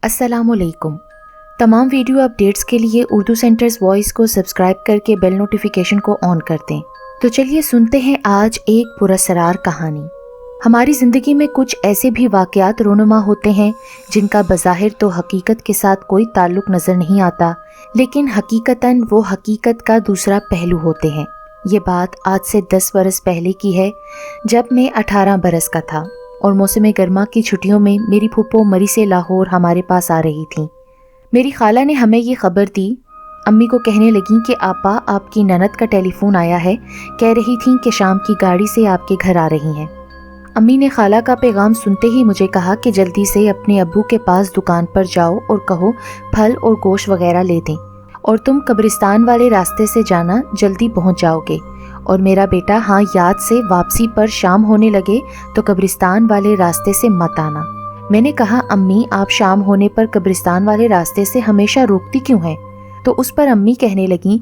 السلام علیکم۔ تمام ویڈیو اپڈیٹس کے لیے اردو سینٹرز وائس کو سبسکرائب کر کے بیل نوٹیفیکیشن کو آن کر دیں۔ تو چلیے سنتے ہیں آج ایک پراسرار کہانی۔ ہماری زندگی میں کچھ ایسے بھی واقعات رونما ہوتے ہیں جن کا بظاہر تو حقیقت کے ساتھ کوئی تعلق نظر نہیں آتا، لیکن حقیقتاً وہ حقیقت کا دوسرا پہلو ہوتے ہیں۔ یہ بات آج سے 10 برس پہلے کی ہے، جب میں 18 برس کا تھا اور موسم گرما کی چھٹیوں میں میری پھپھو مری سے لاہور ہمارے پاس آ رہی تھیں۔ میری خالہ نے ہمیں یہ خبر دی۔ امی کو کہنے لگیں کہ آپا آپ کی نند کا ٹیلی فون آیا ہے، کہہ رہی تھیں کہ شام کی گاڑی سے آپ کے گھر آ رہی ہیں۔ امی نے خالہ کا پیغام سنتے ہی مجھے کہا کہ جلدی سے اپنے ابو کے پاس دکان پر جاؤ اور کہو پھل اور گوشت وغیرہ لے دیں، اور تم قبرستان والے راستے سے جانا، جلدی پہنچ جاؤ گے۔ اور میرا بیٹا ہاں یاد سے واپسی پر شام ہونے لگے تو قبرستان والے راستے سے مت آنا۔ میں نے کہا امی آپ شام ہونے پر قبرستان والے راستے سے ہمیشہ روکتی کیوں ہیں؟ تو اس پر امی کہنے لگیں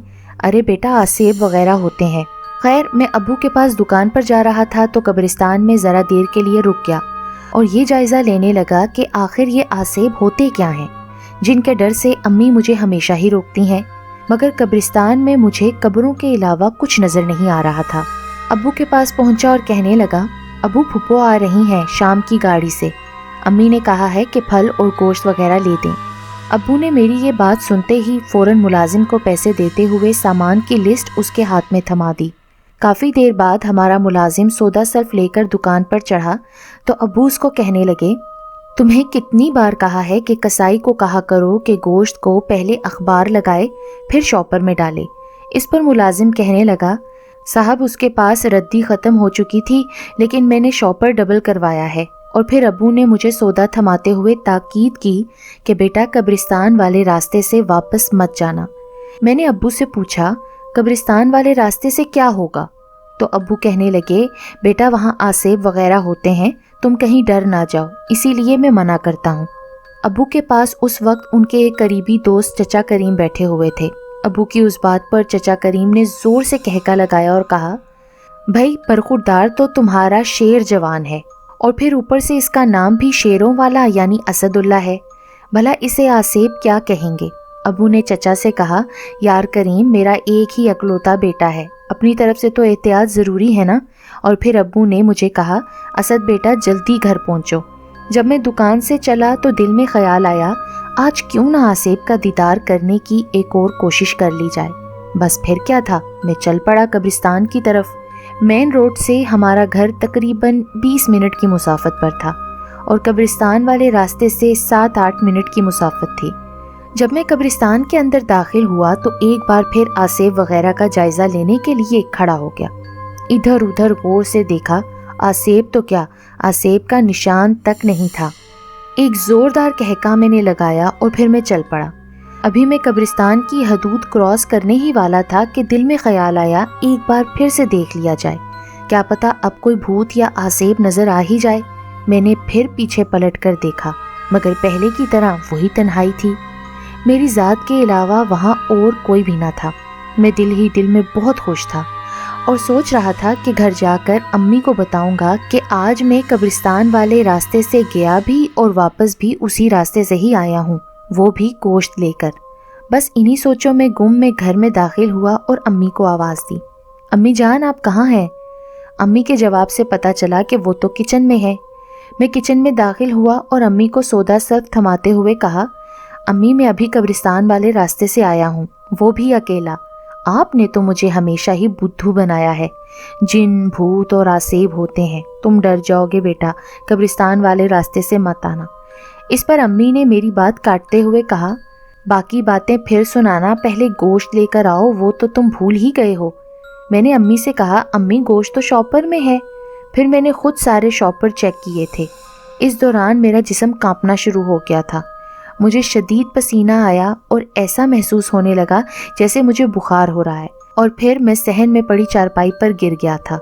ارے بیٹا آسیب وغیرہ ہوتے ہیں۔ خیر میں ابو کے پاس دکان پر جا رہا تھا تو قبرستان میں ذرا دیر کے لیے رک گیا اور یہ جائزہ لینے لگا کہ آخر یہ آسیب ہوتے کیا ہیں جن کے ڈر سے امی مجھے ہمیشہ ہی روکتی ہیں، مگر قبرستان میں مجھے قبروں کے علاوہ کچھ نظر نہیں آ رہا تھا۔ ابو کے پاس پہنچا اور کہنے لگا ابو پھپھو آ رہی ہیں شام کی گاڑی سے، امی نے کہا ہے کہ پھل اور گوشت وغیرہ لے دیں۔ ابو نے میری یہ بات سنتے ہی فوراً ملازم کو پیسے دیتے ہوئے سامان کی لسٹ اس کے ہاتھ میں تھما دی۔ کافی دیر بعد ہمارا ملازم سودا صرف لے کر دکان پر چڑھا تو ابو اس کو کہنے لگے تمہیں کتنی بار کہا ہے کہ کسائی کو کہا کرو کہ گوشت کو پہلے اخبار لگائے پھر شاپر میں ڈالے۔ اس پر ملازم کہنے لگا صاحب اس کے پاس ردی ختم ہو چکی تھی لیکن میں نے شاپر ڈبل کروایا ہے۔ اور پھر ابو نے مجھے سودا تھماتے ہوئے تاکید کی کہ بیٹا قبرستان والے راستے سے واپس مت جانا۔ میں نے ابو سے پوچھا قبرستان والے راستے سے کیا ہوگا؟ تو ابو کہنے لگے بیٹا وہاں آسیب وغیرہ ہوتے ہیں، تم کہیں ڈر نہ جاؤ، اسی لیے میں منع کرتا ہوں۔ ابو کے پاس اس وقت ان کے ایک قریبی دوست چچا کریم بیٹھے ہوئے تھے۔ ابو کی اس بات پر چچا کریم نے زور سے کہکا لگایا اور کہا بھائی برخوردار تو تمہارا شیر جوان ہے اور پھر اوپر سے اس کا نام بھی شیروں والا یعنی اسد اللہ ہے، بھلا اسے آسیب کیا کہیں گے؟ ابو نے چچا سے کہا یار کریم میرا ایک ہی اکلوتا بیٹا ہے، اپنی طرف سے تو احتیاط ضروری ہے نا۔ اور پھر ابو نے مجھے کہا اسد بیٹا جلدی گھر پہنچو۔ جب میں دکان سے چلا تو دل میں خیال آیا آج کیوں نہ آسیب کا دیدار کرنے کی ایک اور کوشش کر لی جائے۔ بس پھر کیا تھا، میں چل پڑا قبرستان کی طرف۔ مین روڈ سے ہمارا گھر تقریباً 20 منٹ کی مسافت پر تھا اور قبرستان والے راستے سے 7-8 منٹ کی مسافت تھی۔ جب میں قبرستان کے اندر داخل ہوا تو ایک بار پھر آسیب وغیرہ کا جائزہ لینے کے لیے کھڑا ہو گیا۔ ادھر ادھر غور سے دیکھا، آسیب تو کیا، آسیب کا نشان تک نہیں تھا۔ ایک زوردار کہکا میں نے لگایا اور پھر میں چل پڑا۔ ابھی میں قبرستان کی حدود کراس کرنے ہی والا تھا کہ دل میں خیال آیا ایک بار پھر سے دیکھ لیا جائے، کیا پتا اب کوئی بھوت یا آسیب نظر آ ہی جائے۔ میں نے پھر پیچھے پلٹ کر دیکھا مگر پہلے کی طرح وہی تنہائی تھی، میری ذات کے علاوہ وہاں اور کوئی بھی نہ تھا۔ میں دل ہی دل میں بہت خوش تھا اور سوچ رہا تھا کہ گھر جا کر امی کو بتاؤں گا کہ آج میں قبرستان والے راستے سے گیا بھی اور واپس بھی اسی راستے سے ہی آیا ہوں، وہ بھی گوشت لے کر۔ بس انہی سوچوں میں گم میں گھر میں داخل ہوا اور امی کو آواز دی امی جان آپ کہاں ہیں؟ امی کے جواب سے پتہ چلا کہ وہ تو کچن میں ہے۔ میں کچن میں داخل ہوا اور امی کو سودا صرف تھماتے ہوئے کہا امی میں ابھی قبرستان والے راستے سے آیا ہوں، وہ بھی اکیلا۔ آپ نے تو مجھے ہمیشہ ہی بدھو بنایا ہے، جن بھوت اور آسیب ہوتے ہیں، تم ڈر جاؤ گے بیٹا، قبرستان والے راستے سے مت آنا۔ اس پر امی نے میری بات کاٹتے ہوئے کہا باقی باتیں پھر سنانا، پہلے گوشت لے کر آؤ، وہ تو تم بھول ہی گئے ہو۔ میں نے امی سے کہا امی گوشت تو شاپر میں ہے۔ پھر میں نے خود سارے شاپر چیک کیے تھے۔ اس دوران میرا جسم کانپنا شروع ہو گیا تھا، مجھے شدید پسینہ آیا اور ایسا محسوس ہونے لگا جیسے مجھے بخار ہو رہا ہے، اور پھر میں صحن میں پڑی چارپائی پر گر گیا تھا۔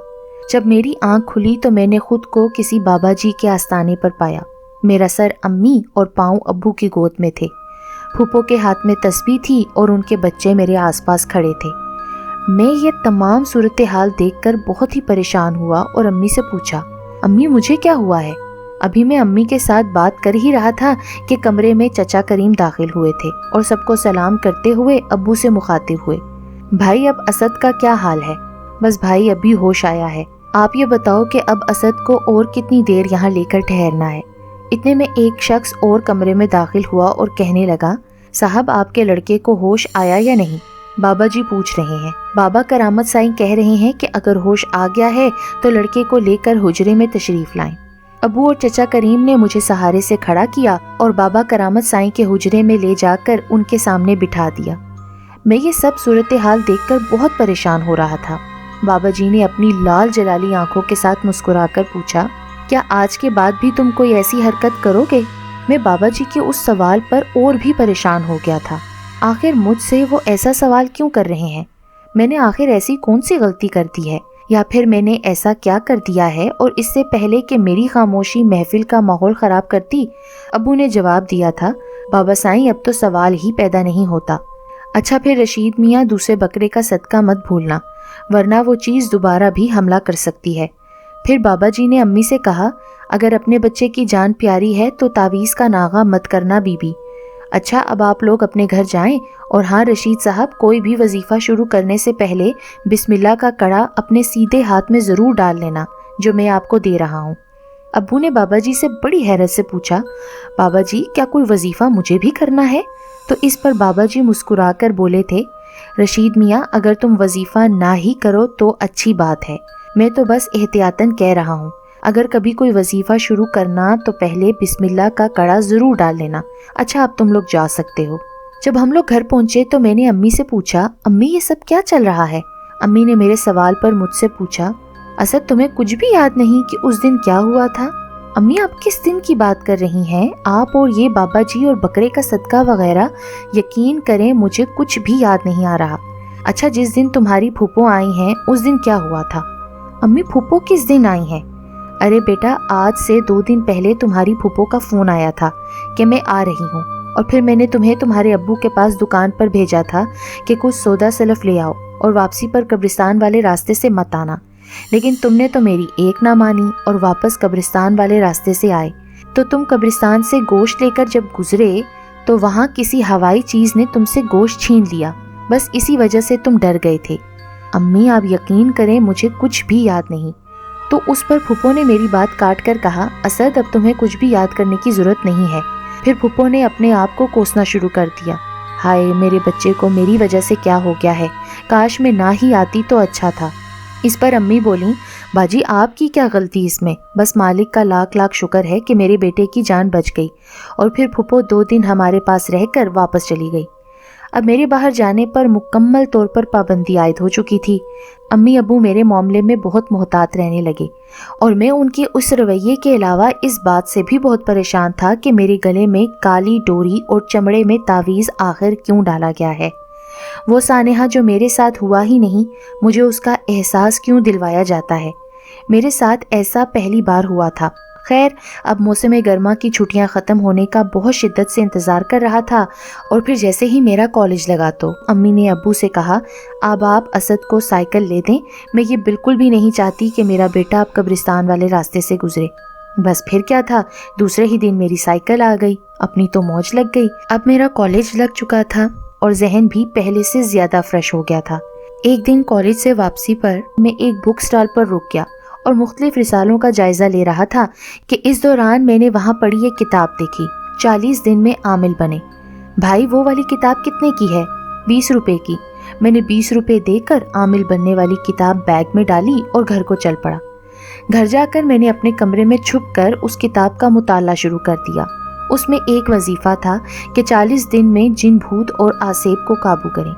جب میری آنکھ کھلی تو میں نے خود کو کسی بابا جی کے آستانے پر پایا۔ میرا سر امی اور پاؤں ابو کی گود میں تھے، پھوپھو کے ہاتھ میں تسبیح تھی اور ان کے بچے میرے آس پاس کھڑے تھے۔ میں یہ تمام صورتحال دیکھ کر بہت ہی پریشان ہوا اور امی سے پوچھا امی مجھے کیا ہوا ہے؟ ابھی میں امی کے ساتھ بات کر ہی رہا تھا کہ کمرے میں چچا کریم داخل ہوئے تھے اور سب کو سلام کرتے ہوئے ابو سے مخاطب ہوئے، بھائی اب اسد کا کیا حال ہے؟ بس بھائی ابھی ہوش آیا ہے، آپ یہ بتاؤ کہ اب اسد کو اور کتنی دیر یہاں لے کر ٹھہرنا ہے؟ اتنے میں ایک شخص اور کمرے میں داخل ہوا اور کہنے لگا، صاحب آپ کے لڑکے کو ہوش آیا یا نہیں؟ بابا جی پوچھ رہے ہیں۔ بابا کرامت سائیں کہہ رہے ہیں کہ اگر ہوش آ گیا ہے تو لڑکے کو لے کر حجرے میں تشریف لائیں۔ ابو اور چچا کریم نے مجھے سہارے سے کھڑا کیا اور بابا کرامت سائیں کے حجرے میں لے جا کر ان کے سامنے بٹھا دیا۔ میں یہ سب صورتحال دیکھ کر بہت پریشان ہو رہا تھا۔ بابا جی نے اپنی لال جلالی آنکھوں کے ساتھ مسکرا کر پوچھا، کیا آج کے بعد بھی تم کوئی ایسی حرکت کرو گے؟ میں بابا جی کے اس سوال پر اور بھی پریشان ہو گیا تھا۔ آخر مجھ سے وہ ایسا سوال کیوں کر رہے ہیں؟ میں نے آخر ایسی کون سی غلطی کر دی ہے، یا پھر میں نے ایسا کیا کر دیا ہے اور اس سے پہلے کہ میری خاموشی محفل کا ماحول خراب کرتی؟ ابو نے جواب دیا تھا، بابا سائیں اب تو سوال ہی پیدا نہیں ہوتا۔ اچھا پھر رشید میاں دوسرے بکرے کا صدقہ مت بھولنا، ورنہ وہ چیز دوبارہ بھی حملہ کر سکتی ہے۔ پھر بابا جی نے امی سے کہا، اگر اپنے بچے کی جان پیاری ہے تو تعویذ کا ناغہ مت کرنا بی بی۔ اچھا اب آپ لوگ اپنے گھر جائیں، اور ہاں رشید صاحب، کوئی بھی وظیفہ شروع کرنے سے پہلے بسم اللہ کا کڑا اپنے سیدھے ہاتھ میں ضرور ڈال لینا جو میں آپ کو دے رہا ہوں۔ ابو نے بابا جی سے بڑی حیرت سے پوچھا، بابا جی کیا کوئی وظیفہ مجھے بھی کرنا ہے؟ تو اس پر بابا جی مسکرا کر بولے تھے، رشید میاں اگر تم وظیفہ نہ ہی کرو تو اچھی بات ہے، میں تو بس احتیاطاً کہہ رہا ہوں، اگر کبھی کوئی وظیفہ شروع کرنا تو پہلے بسم اللہ کا کڑا ضرور ڈال لینا۔ اچھا اب تم لوگ جا سکتے ہو۔ جب ہم لوگ گھر پہنچے تو میں نے امی سے پوچھا، امی یہ سب کیا چل رہا ہے؟ امی نے میرے سوال پر مجھ سے پوچھا، اسد تمہیں کچھ بھی یاد نہیں کہ اس دن کیا ہوا تھا؟ امی آپ کس دن کی بات کر رہی ہیں؟ آپ اور یہ بابا جی اور بکرے کا صدقہ وغیرہ، یقین کریں مجھے کچھ بھی یاد نہیں آ رہا۔ اچھا جس دن تمہاری پھوپھو آئی ہیں اس دن کیا ہوا تھا؟ امی پھوپھو کس دن آئی ہیں؟ ارے بیٹا آج سے 2 دن پہلے تمہاری پھوپھو کا فون آیا تھا کہ میں آ رہی ہوں، اور پھر میں نے تمہیں تمہارے ابو کے پاس دکان پر بھیجا تھا کہ کچھ سودا سلف لے آؤ اور واپسی پر قبرستان والے راستے سے مت آنا، لیکن تم نے تو میری ایک نہ مانی اور واپس قبرستان والے راستے سے آئے۔ تو تم قبرستان سے گوشت لے کر جب گزرے تو وہاں کسی ہوائی چیز نے تم سے گوشت چھین لیا، بس اسی وجہ سے تم ڈر گئے تھے۔ امی آپ یقین کریں مجھے کچھ بھی یاد نہیں۔ تو اس پر پھوپھو نے میری بات کاٹ کر کہا، اسد اب تمہیں کچھ بھی یاد کرنے کی ضرورت نہیں ہے۔ پھر پھوپھو نے اپنے آپ کو کوسنا شروع کر دیا، ہائے میرے بچے کو میری وجہ سے کیا ہو گیا ہے، کاش میں نہ ہی آتی تو اچھا تھا۔ اس پر امی بولیں، باجی آپ کی کیا غلطی اس میں، بس مالک کا لاکھ لاکھ شکر ہے کہ میرے بیٹے کی جان بچ گئی۔ اور پھر پھوپھو 2 دن ہمارے پاس رہ کر واپس چلی گئی۔ اب میرے باہر جانے پر مکمل طور پر پابندی عائد ہو چکی تھی۔ امی ابو میرے معاملے میں بہت محتاط رہنے لگے، اور میں ان کے اس رویے کے علاوہ اس بات سے بھی بہت پریشان تھا کہ میرے گلے میں کالی ڈوری اور چمڑے میں تعویذ آخر کیوں ڈالا گیا ہے۔ وہ سانحہ جو میرے ساتھ ہوا ہی نہیں، مجھے اس کا احساس کیوں دلوایا جاتا ہے؟ میرے ساتھ ایسا پہلی بار ہوا تھا۔ خیر اب موسم گرما کی چھٹیاں ختم ہونے کا بہت شدت سے انتظار کر رہا تھا، اور پھر جیسے ہی میرا کالج لگا تو امی نے ابو سے کہا، اب آپ اسد کو سائیکل لے دیں، میں یہ بالکل بھی نہیں چاہتی کہ میرا بیٹا اب قبرستان والے راستے سے گزرے۔ بس پھر کیا تھا، دوسرے ہی دن میری سائیکل آ گئی، اپنی تو موج لگ گئی۔ اب میرا کالج لگ چکا تھا اور ذہن بھی پہلے سے زیادہ فریش ہو گیا تھا۔ ایک دن کالج سے واپسی پر میں ایک بک سٹال پر رک گیا اور مختلف رسالوں کا جائزہ لے رہا تھا کہ اس دوران میں نے وہاں پڑھی ایک کتاب دیکھی، 40 دن میں عامل بنے۔ بھائی وہ والی کتاب کتنے کی ہے؟ 20 روپے کی۔ میں نے 20 روپے دے کر عامل بننے والی کتاب بیگ میں ڈالی اور گھر کو چل پڑا۔ گھر جا کر میں نے اپنے کمرے میں چھپ کر اس کتاب کا مطالعہ شروع کر دیا۔ اس میں ایک وظیفہ تھا کہ 40 دن میں جن بھوت اور آسیب کو قابو کریں۔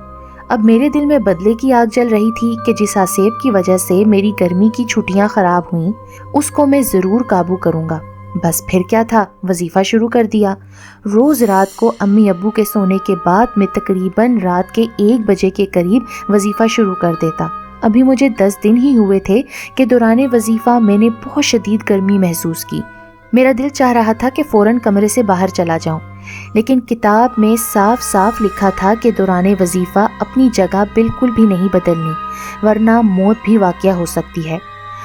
اب میرے دل میں بدلے کی آگ جل رہی تھی کہ جس آسیب کی وجہ سے میری گرمی کی چھٹیاں خراب ہوئیں اس کو میں ضرور قابو کروں گا۔ بس پھر کیا تھا، وظیفہ شروع کر دیا۔ روز رات کو امی ابو کے سونے کے بعد میں تقریباً رات کے 1 بجے کے قریب وظیفہ شروع کر دیتا۔ ابھی مجھے 10 دن ہی ہوئے تھے کہ دوران وظیفہ میں نے بہت شدید گرمی محسوس کی۔ میرا دل چاہ رہا تھا کہ فوراً کمرے سے باہر چلا جاؤں، لیکن کتاب میں صاف صاف لکھا تھا کہ دوران وظیفہ اپنی جگہ بالکل بھی نہیں بدلنی، ورنہ موت بھی واقع ہو سکتی ہے۔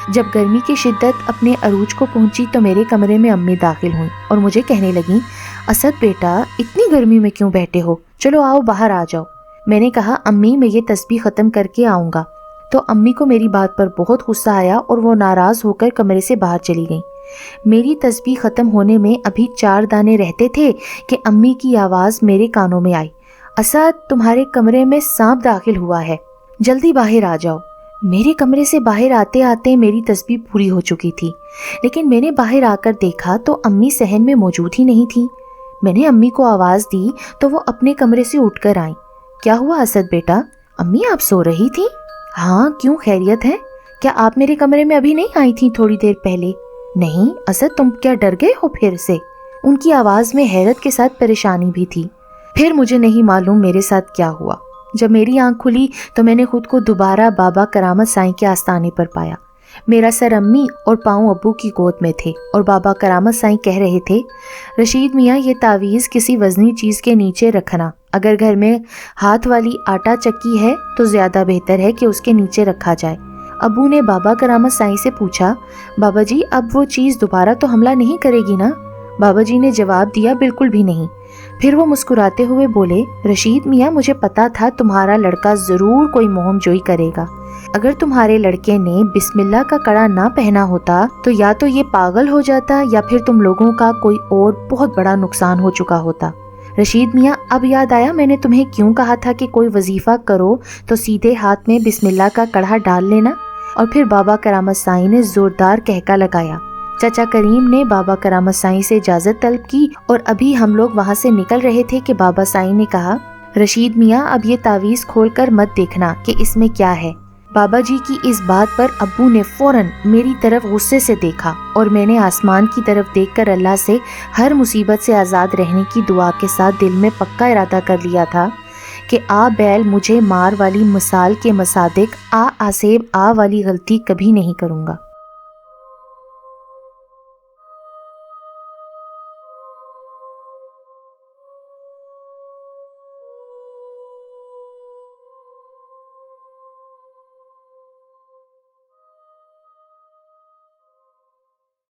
جب گرمی کی شدت اپنے عروج کو پہنچی تو میرے کمرے میں امی داخل ہوئیں اور مجھے کہنے لگیں، اسد بیٹا اتنی گرمی میں کیوں بیٹھے ہو، چلو آؤ باہر آ جاؤ۔ میں نے کہا امی میں یہ تسبیح ختم کر کے آؤں گا۔ تو امی کو میری بات پر بہت غصہ آیا اور وہ ناراض ہو کر کمرے سے باہر چلی گئیں۔ میری تسبیح ختم ہونے میں ابھی 4 دانے رہتے تھے کہ امی کی آواز میرے کانوں میں آئی، اسد تمہارے کمرے میں سانپ داخل ہوا ہے، جلدی باہر آ جاؤ۔ میرے کمرے سے باہر آتے آتے میری تسبیح پوری ہو چکی تھی، لیکن میں نے باہر آ کر دیکھا تو امی صحن میں موجود ہی نہیں تھی۔ میں نے امی کو آواز دی تو وہ اپنے کمرے سے اٹھ کر آئیں۔ کیا ہوا اسد بیٹا؟ امی آپ سو رہی تھی؟ ہاں، کیوں خیریت ہے؟ کیا آپ میرے کمرے میں ابھی نہیں آئی تھیں تھوڑی دیر پہلے؟ نہیں اسد، تم کیا ڈر گئے ہو پھر سے؟ ان کی آواز میں حیرت کے ساتھ پریشانی بھی تھی۔ پھر مجھے نہیں معلوم میرے ساتھ کیا ہوا۔ جب میری آنکھ کھلی تو میں نے خود کو دوبارہ بابا کرامت سائیں کے آستانے پر پایا۔ میرا سر امی اور پاؤں ابو کی گود میں تھے اور بابا کرامت سائیں کہہ رہے تھے، رشید میاں یہ تعویذ کسی وزنی چیز کے نیچے رکھنا، اگر گھر میں ہاتھ والی آٹا چکی ہے تو زیادہ بہتر ہے کہ اس کے نیچے رکھا جائے۔ ابو نے بابا کرامت سائیں سے پوچھا، بابا جی اب وہ چیز دوبارہ تو حملہ نہیں کرے گی نا؟ بابا جی نے جواب دیا، بالکل بھی نہیں۔ پھر وہ مسکراتے ہوئے بولے، رشید میاں مجھے پتا تھا تمہارا لڑکا ضرور کوئی مہم جوئی کرے گا۔ اگر تمہارے لڑکے نے بسم اللہ کا کڑا نہ پہنا ہوتا تو یا تو یہ پاگل ہو جاتا یا پھر تم لوگوں کا کوئی اور بہت بڑا نقصان ہو چکا ہوتا۔ رشید میاں اب یاد آیا میں نے تمہیں کیوں کہا تھا کہ کوئی وظیفہ کرو تو سیدھے ہاتھ میں بسم اللہ کا کڑا ڈال لینا۔ اور پھر بابا کرامت سائیں نے زوردار کہکا لگایا۔ چچا کریم نے بابا کرامت سائیں سے اجازت طلب کی اور ابھی ہم لوگ وہاں سے نکل رہے تھے کہ بابا سائیں نے کہا، رشید میاں اب یہ تعویذ کھول کر مت دیکھنا کہ اس میں کیا ہے۔ بابا جی کی اس بات پر ابو نے فوراً میری طرف غصے سے دیکھا اور میں نے آسمان کی طرف دیکھ کر اللہ سے ہر مصیبت سے آزاد رہنے کی دعا کے ساتھ دل میں پکا ارادہ کر لیا تھا کہ آ بیل مجھے مار والی مثال کے مصادق آ آسیب آ والی غلطی کبھی نہیں کروں گا۔